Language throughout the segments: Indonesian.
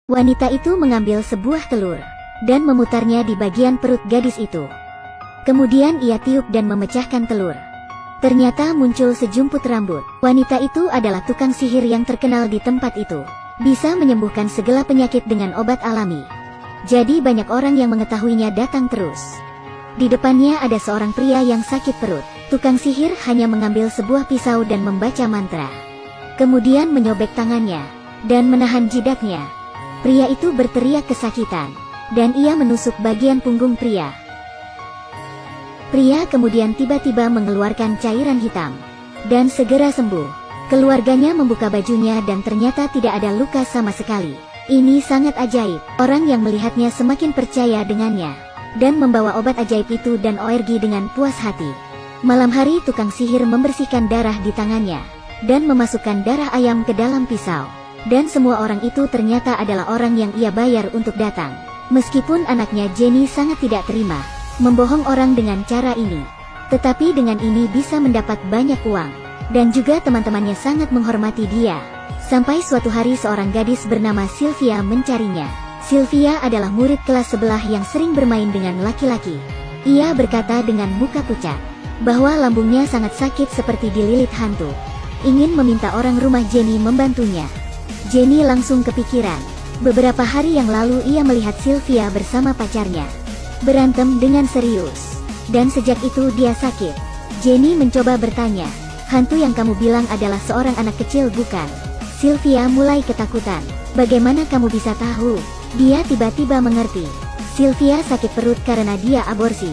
Wanita itu mengambil sebuah telur dan memutarnya di bagian perut gadis itu. Kemudian ia tiup dan memecahkan telur. Ternyata muncul sejumput rambut. Wanita itu adalah tukang sihir yang terkenal di tempat itu. Bisa menyembuhkan segala penyakit dengan obat alami. Jadi banyak orang yang mengetahuinya datang terus. Di depannya ada seorang pria yang sakit perut. Tukang sihir hanya mengambil sebuah pisau dan membaca mantra. Kemudian menyobek tangannya dan menahan jidatnya. Pria itu berteriak kesakitan dan ia menusuk bagian punggung pria. Pria kemudian tiba-tiba mengeluarkan cairan hitam dan segera sembuh. Keluarganya membuka bajunya dan ternyata tidak ada luka sama sekali. Ini sangat ajaib. Orang yang melihatnya semakin percaya dengannya dan membawa obat ajaib itu dan ORG dengan puas hati. Malam hari tukang sihir membersihkan darah di tangannya dan memasukkan darah ayam ke dalam pisau. Dan semua orang itu ternyata adalah orang yang ia bayar untuk datang. Meskipun anaknya Jenny sangat tidak terima membohong orang dengan cara ini, tetapi dengan ini bisa mendapat banyak uang. Dan juga teman-temannya sangat menghormati dia. Sampai suatu hari seorang gadis bernama Sylvia mencarinya. Sylvia adalah murid kelas sebelah yang sering bermain dengan laki-laki. Ia berkata dengan muka pucat bahwa lambungnya sangat sakit seperti dililit hantu. Ingin meminta orang rumah Jenny membantunya. Jenny langsung kepikiran. Beberapa hari yang lalu ia melihat Sylvia bersama pacarnya berantem dengan serius. Dan sejak itu dia sakit. Jenny mencoba bertanya, hantu yang kamu bilang adalah seorang anak kecil bukan? Sylvia mulai ketakutan. Bagaimana kamu bisa tahu? Dia tiba-tiba mengerti. Sylvia sakit perut karena dia aborsi.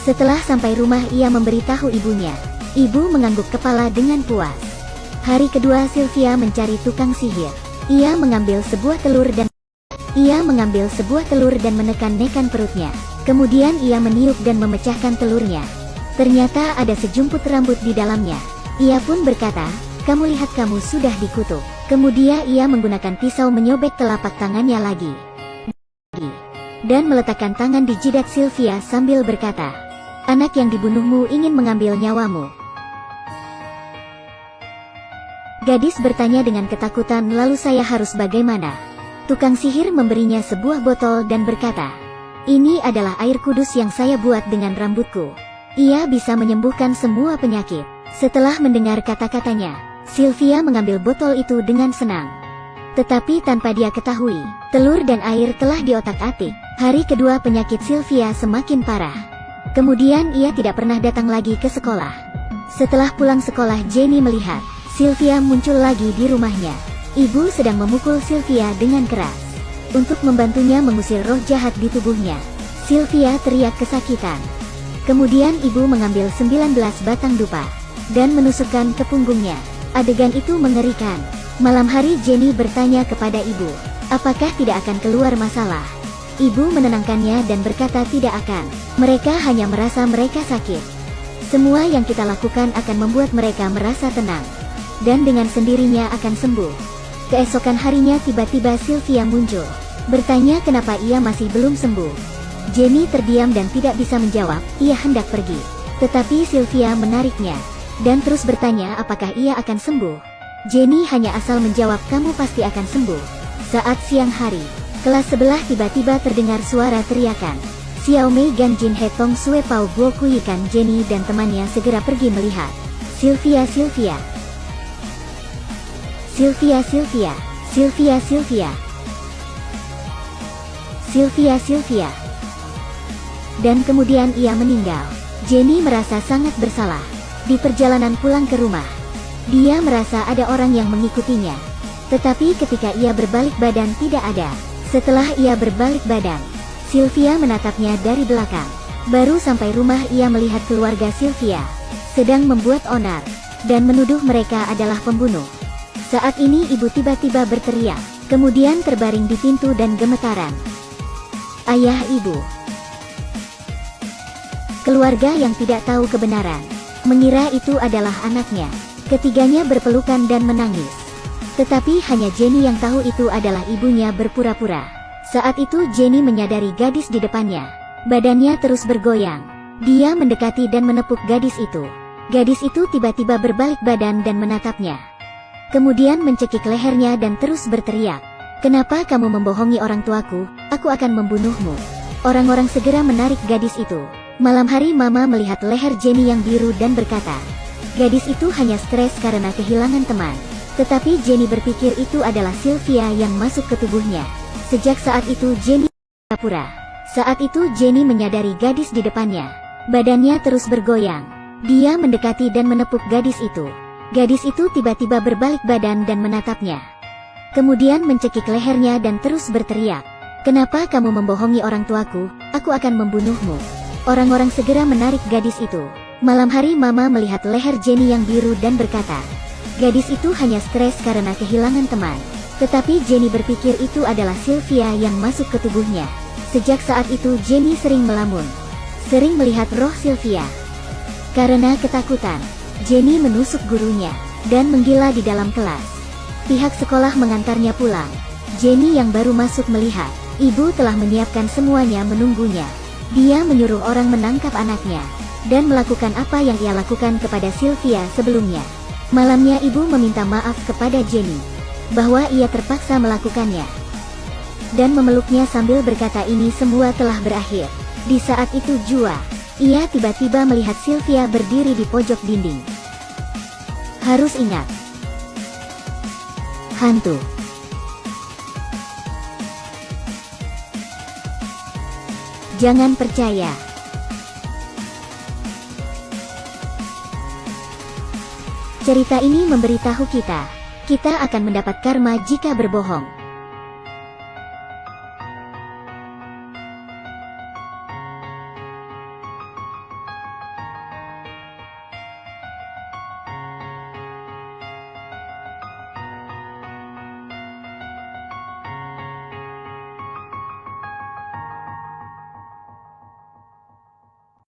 Setelah sampai rumah ia memberitahu ibunya. Ibu mengangguk kepala dengan puas. Hari kedua Sylvia mencari tukang sihir. Ia mengambil sebuah telur dan menekan-nekan perutnya. Kemudian ia meniup dan memecahkan telurnya. Ternyata ada sejumput rambut di dalamnya. Ia pun berkata, kamu lihat kamu sudah dikutuk. Kemudian ia menggunakan pisau menyobek telapak tangannya lagi. Dan meletakkan tangan di jidat Sylvia sambil berkata, anak yang dibunuhmu ingin mengambil nyawamu. Gadis bertanya dengan ketakutan, lalu saya harus bagaimana? Tukang sihir memberinya sebuah botol dan berkata, ini adalah air kudus yang saya buat dengan rambutku. Ia bisa menyembuhkan semua penyakit. Setelah mendengar kata-katanya, Sylvia mengambil botol itu dengan senang. Tetapi tanpa dia ketahui, telur dan air telah diotak-atik. Hari kedua penyakit Sylvia semakin parah. Kemudian ia tidak pernah datang lagi ke sekolah. Setelah pulang sekolah Jenny melihat Sylvia muncul lagi di rumahnya. Ibu sedang memukul Sylvia dengan keras untuk membantunya mengusir roh jahat di tubuhnya. Sylvia teriak kesakitan. Kemudian ibu mengambil 19 batang dupa dan menusukkan ke punggungnya. Adegan itu mengerikan. Malam hari Jenny bertanya kepada ibu, apakah tidak akan keluar masalah? Ibu menenangkannya dan berkata tidak akan. Mereka hanya merasa mereka sakit. Semua yang kita lakukan akan membuat mereka merasa tenang. Dan dengan sendirinya akan sembuh. Keesokan harinya tiba-tiba Sylvia muncul. Bertanya kenapa ia masih belum sembuh. Jenny terdiam dan tidak bisa menjawab, ia hendak pergi. Tetapi Sylvia menariknya. Dan terus bertanya apakah ia akan sembuh. Jenny hanya asal menjawab kamu pasti akan sembuh. Saat siang hari, kelas sebelah tiba-tiba terdengar suara teriakan. Xiaomei Ganjin Hetong Sue Pao Guo Kuyikan. Jenny dan temannya segera pergi melihat. Sylvia. Dan kemudian ia meninggal. Jenny merasa sangat bersalah. Di perjalanan pulang ke rumah, dia merasa ada orang yang mengikutinya. Tetapi ketika ia berbalik badan tidak ada. Setelah ia berbalik badan, Sylvia menatapnya dari belakang. Baru sampai rumah ia melihat keluarga Sylvia sedang membuat onar dan menuduh mereka adalah pembunuh. Saat ini ibu tiba-tiba berteriak, kemudian terbaring di pintu dan gemetaran. Ayah ibu. Keluarga yang tidak tahu kebenaran mengira itu adalah anaknya. Ketiganya berpelukan dan menangis. Tetapi hanya Jenny yang tahu itu adalah ibunya berpura-pura. Saat itu Jenny menyadari gadis di depannya. Badannya terus bergoyang. Dia mendekati dan menepuk gadis itu. Gadis itu tiba-tiba berbalik badan dan menatapnya. Kemudian mencekik lehernya dan terus berteriak. Kenapa kamu membohongi orang tuaku? Aku akan membunuhmu. Orang-orang segera menarik gadis itu. Malam hari Mama melihat leher Jenny yang biru dan berkata, gadis itu hanya stres karena kehilangan teman. Tetapi Jenny berpikir itu adalah Sylvia yang masuk ke tubuhnya. Sejak saat itu Jenny pura-pura. Saat itu Jenny menyadari gadis di depannya. Badannya terus bergoyang. Dia mendekati dan menepuk gadis itu. Gadis itu tiba-tiba berbalik badan dan menatapnya. Kemudian mencekik lehernya dan terus berteriak, kenapa kamu membohongi orang tuaku? Aku akan membunuhmu. Orang-orang segera menarik gadis itu. Malam hari Mama melihat leher Jenny yang biru dan berkata, gadis itu hanya stres karena kehilangan teman. Tetapi Jenny berpikir itu adalah Sylvia yang masuk ke tubuhnya. Sejak saat itu Jenny sering melamun. Sering melihat roh Sylvia. Karena ketakutan, Jenny menusuk gurunya dan menggila di dalam kelas. Pihak sekolah mengantarnya pulang. Jenny yang baru masuk melihat, ibu telah menyiapkan semuanya menunggunya. Dia menyuruh orang menangkap anaknya, dan melakukan apa yang ia lakukan kepada Sylvia sebelumnya. Malamnya ibu meminta maaf kepada Jenny, bahwa ia terpaksa melakukannya. Dan memeluknya sambil berkata ini semua telah berakhir. Di saat itu jua, ia tiba-tiba melihat Sylvia berdiri di pojok dinding. Harus ingat, hantu. Jangan percaya. Cerita ini memberitahu kita akan mendapat karma jika berbohong.